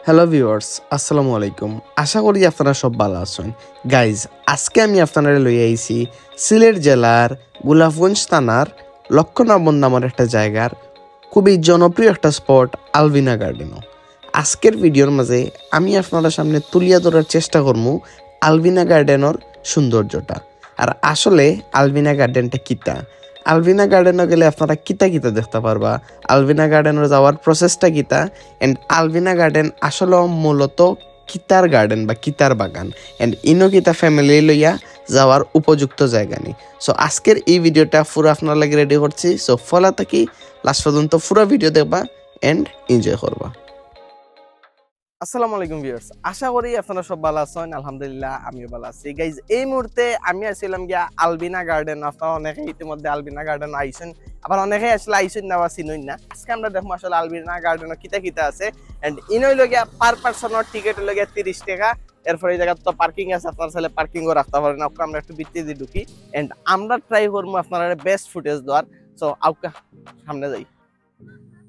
Hello viewers, আসসালামু আলাইকুম। আশা করি আপনারা সব ভালো আছেন। গাইজ, আজকে আমি আপনারা লই আইছি সিলেট জেলার গোলাপগঞ্জ থানার লক্ষণাবন নামের একটা জায়গার খুবই জনপ্রিয় একটা স্পট আলবিনা গার্ডেনও। আজকের ভিডিওর মাঝে আমি আপনাদের সামনে তুলিয়া ধরার চেষ্টা করবো আলবিনা গার্ডেনের সৌন্দর্যটা। আর আসলে আলবিনা গার্ডেনটা কিতা, আলবিনা গার্ডেনে গেলে আপনারা কিতা কিতা দেখতে পারবা, আলবিনা গার্ডেনে যাওয়ার প্রসেসটা কিতা, অ্যান্ড আলবিনা গার্ডেন আসলে মূলত কিতার গার্ডেন বা কিতার বাগান, অ্যান্ড ইনো কিতা ফ্যামিলি লইয়া যাওয়ার উপযুক্ত জায়গা নেই। সো আজকের এই ভিডিওটা পুরো আপনার লাগে রেডি করছি। সো ফলা থাকি লাস্ট পর্যন্ত পুরো ভিডিও দেখবা অ্যান্ড এনজয় করবা। আসসালামু আলাইকুম ভিউয়ার্স, আশা করি আপনারা সব ভালো আছেন। আলহামদুলিল্লাহ আমিও ভালো আছি। গাইজ, এই মুহূর্তে আমি আসছিলাম গিয়া আলবিনা গার্ডেন। আপনারা অনেকে ইতিমধ্যে আলবিনা গার্ডেন আইসেন, আবার অনেকে আসলে আইসেন না বা চিনুন না। আজকে আমরা দেখবো আসলে আলবিনা গার্ডেনের কিতা কিতা আছে। এন্ড ইনই লগিয়া পার পার্সনের টিকিট লগিয়া 30 টাকা। এরপরে এই জায়গা তো পার্কিং আছে, আপনারা চাইলে পার্কিংও রাখতে পারেন। আমরা একটু ভিতরে দিয়ে ঢুকি এন্ড আমরা ট্রাই করবো আপনারা বেস্ট ফুটেজ দেওয়ার। সো আউকা সামনে যাই।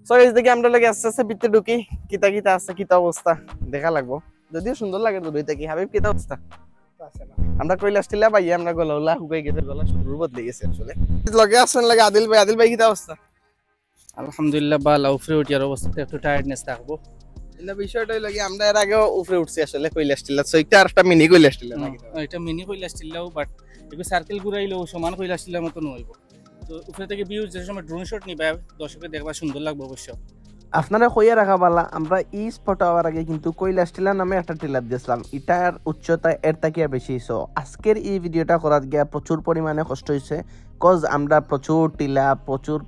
সো এই দিকে আমরা লাগে আস্তে আস্তে ভিতরে ঢুকি। কিতা কিতা আছে, কিতা অবস্থা দেখা লাগবো। যদিও সুন্দর লাগে তো দুইটা। কি হাবিব, কিতা অবস্থা? আমরা কৈলাস টিলা ভাই, আমরা গলা হুকাই গেছে, গলা শুরু বদলে গেছে আসলে। লগে আসেন লাগে আদিল ভাই। আদিল ভাই, কিতা অবস্থা? আলহামদুলিল্লাহ ভালো। উপরে উঠিয়ার অবস্থাতে একটু টায়ার্ডনেস থাকবো। এই বিষয়টাই লাগে আমরা এর আগেও উপরে উঠছি আসলে কৈলাস টিলা। সো এটা আরেকটা মিনি কৈলাস টিলা নাকি? এটা মিনি কৈলাস টিলাও, বাট একটু সার্কেল ঘুরাইলেও সমান কৈলাস টিলার মতন হইব। তো উপরে থেকে ভিউ যে সময় ড্রোন শট নিবা দর্শকের দেখবা সুন্দর লাগবে অবশ্য। আপনারা কইয়া রাখা পালা, আমরা এই স্পট হওয়ার আগে কিন্তু কৈলাস টিলা নামে একটা টিলার দিয়েছিলাম। এটার উচ্চতা এর তাকিয়া বেশি। সো আজকের এই ভিডিওটা করার গিয়া প্রচুর পরিমাণে কষ্ট হয়েছে, কজ আমরা প্রচুর টিলা, প্রচুর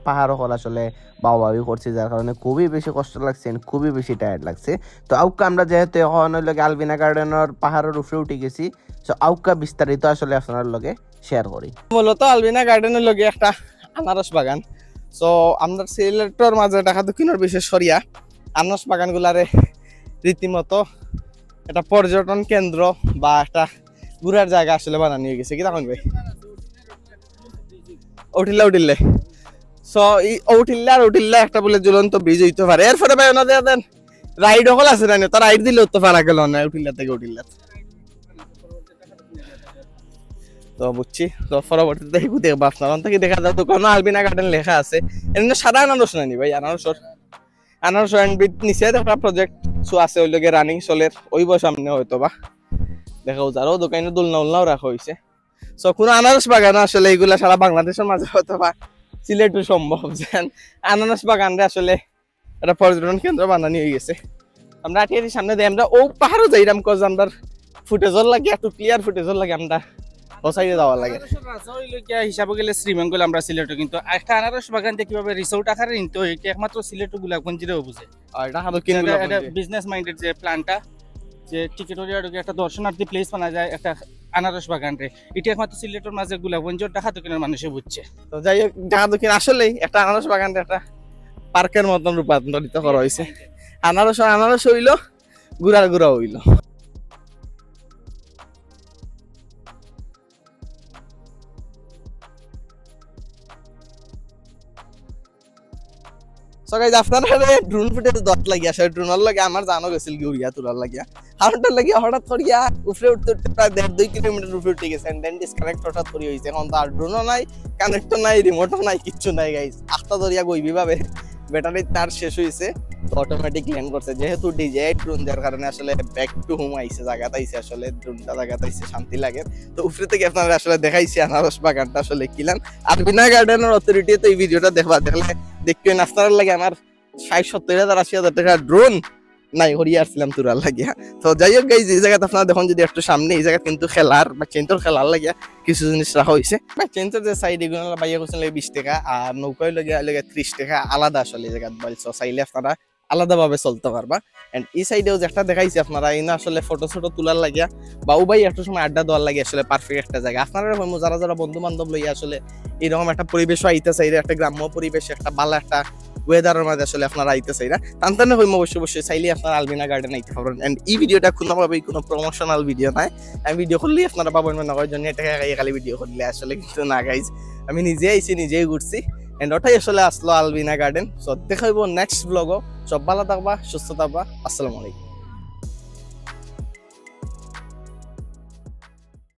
পাহাড় হল আসলে বাউবাবি করছি, যার কারণে খুবই বেশি কষ্ট লাগছে, খুবই বেশি টায়ার্ড লাগছে। তো আউকা আমরা যেহেতু এখন লগে আলবিনা গার্ডেনের পাহাড়ের উপরে উঠে গেছি, সো আউকা বিস্তারিত আসলে আপনার লগে শেয়ার করি। মূলত আলবিনা গার্ডেনের লগে একটা আনারস বাগান। সো আমরা সিলেটের মাঝে ঢাকা দক্ষিণের বিশেষ সরিয়া আনারস বাগানগুলারে রীতিমতো একটা পর্যটন কেন্দ্র বা একটা ঘুরার জায়গা আসলে বানানো হয়ে গেছে। কি তখন ভাই উঠিল্লে সো এই উঠিল্লা একটা বলে ঝুলন্ত ব্রিজ হইতে পারে। এরপরে ভাই ওনাদের রাইড হল আছে না, তো রাইড দিলে তো পারা গেল না উঠিল্লা থেকে উঠিল্লা। তো বুঝছি, তো পরবর্তীতে দেখবো আপনার থেকে দেখা যায় তো কোনো আলবিনা গার্ডেন লেখা আছে। এমনি সাদা আনারস নানি ভাই, আনারস নিচে একটা প্রজেক্ট আছে ওই লগে রানিং চলের ওইব সামনে হয়তো বা দেখা যারও দোকানে দোলনা উলনাও রাখা হয়েছে। সো কোনো আনারস বাগান আসলে এইগুলা সারা বাংলাদেশের মাঝে হয়তো বা সিলেটও সম্ভব যে আনারস বাগানরে আসলে একটা পর্যটন কেন্দ্র বানানি হয়ে গেছে। আমরা আটিয়ারির সামনে দিয়ে আমরা ও পাহাড়ও যাইরাম, কজ আমরা ফুটেজর লাগে, একটু ক্লিয়ার ফুটেজর লাগে, আমরা ওসাইডে যাওয়া লাগে। হিসাবে গেলে শ্রীমঙ্গল আমরা সিলেটও, কিন্তু একটা আনারস বাগান থেকে কিভাবে রিসোর্ট আকারে নিতে হয় একমাত্র সিলেট গোলাপগঞ্জেও বুঝে। বিজনেস মাইন্ডেড যে প্ল্যানটা, যে টিকিটরিয়া একটা দর্শনার্থী প্লেস বানা যায় একটা আনারস বাগান রে, এটা একমাত্র সিলেটের মাঝে গোলাপগঞ্জের ঢাকা দক্ষিণের মানুষে বুঝছে। তো যাই হোক, ঢাকা দক্ষিণ আসলেই একটা আনারস বাগান একটা পার্কের মতন রূপান্তরিত করা হয়েছে। আনারস হইলো, ঘুরা হইলো। সো গাইস, আপনারা ড্রোন ফুটেজ দত লাগিয়া আসলে ড্রোনের লাগে আমার জানো গেছিল গিয়া তোলার লাগিয়া হারটার লাগিয়া হঠাৎ করিয়া উপরে উঠতে প্রায় 1.5-2 কিলোমিটার উপরে উঠে গেছে। দেন ডিসকানেক্ট হঠাৎ করে হয়েছে। এখন তো আর ড্রোনও নাই, কানেক্টও নাই, রিমোটও নাই, কিচ্ছু নাই গাইস। আস্তা ধরিয়া গইবি ভাবে ব্যাটারি তার শেষ হয়েছে, তো অটোমেটিক ল্যান্ড করছে। যেহেতু ডিজে ড্রোন, যার কারণে আসলে ব্যাক টু হোম আইছে, জায়গাতে আইছে আসলে ড্রোনটা জায়গাতে আইছে, শান্তি লাগে। তো উপরে থেকে আপনারা আসলে দেখাইছি আনারস বাগানটা আসলে কিলাম। আলবিনা গার্ডেনের অথরিটি তো এই ভিডিওটা দেখলে দেখবেন আপনার লাগে আমার 60-70,000-80,000 টাকা ড্রোন নাই হরিয়া আসছিলাম তোরার লাগিয়া। তো যাই হোক গাইজ, এই জায়গাতে আপনারা দেখুন যদি একটু সামনে, এই জায়গা কিন্তু খেলার বা চেঞ্চর খেলার লাগিয়া কিছু জিনিস রাখা হয়েছে। চেঞ্চর যে সাইড এগুলো বাইয়া করছেন 20 টাকা, আর নৌকায় লাগে 30 টাকা আলাদা আসলে এই জায়গা বলছো, চাইলে আপনারা আলাদাভাবে চলতে পারবা। এন্ড এই সাইডেও যে একটা দেখাইছি আপনারা, এই না আসলে ফটো তোলার লাগিয়া বা উবাই একটু সময় আড্ডা দেওয়ার লাগে আসলে পারফেক্ট একটা জায়গা। আপনারা যারা বন্ধু বান্ধব লইয়া আসলে এরকম একটা পরিবেশও আইতে চাই, একটা গ্রাম্য পরিবেশ, একটা ভালো একটা ওয়েদারের মাঝে আসলে আপনারা আইতে চাই না টানটানে হইম, অবশ্যই চাইলে আপনারা আলবিনা গার্ডেন আইতে পারবেন। এন্ড এই ভিডিওটা কোনোভাবেই কোনো প্রমোশনাল ভিডিও নাই। আমি ভিডিও করলেই আপনারা পাবেন মনে করার জন্য এটা খালি ভিডিও করলে আসলে কিন্তু না গাইজ, আমি নিজে আইছি, নিজেই ঘুরছি। এন্ড ওটাই আসলে আসলো আলবিনা গার্ডেন। সো দেখাইব নেক্সট ব্লগও। সব ভালো থাকবা, সুস্থ থাকবা। আসসালামু আলাইকুম।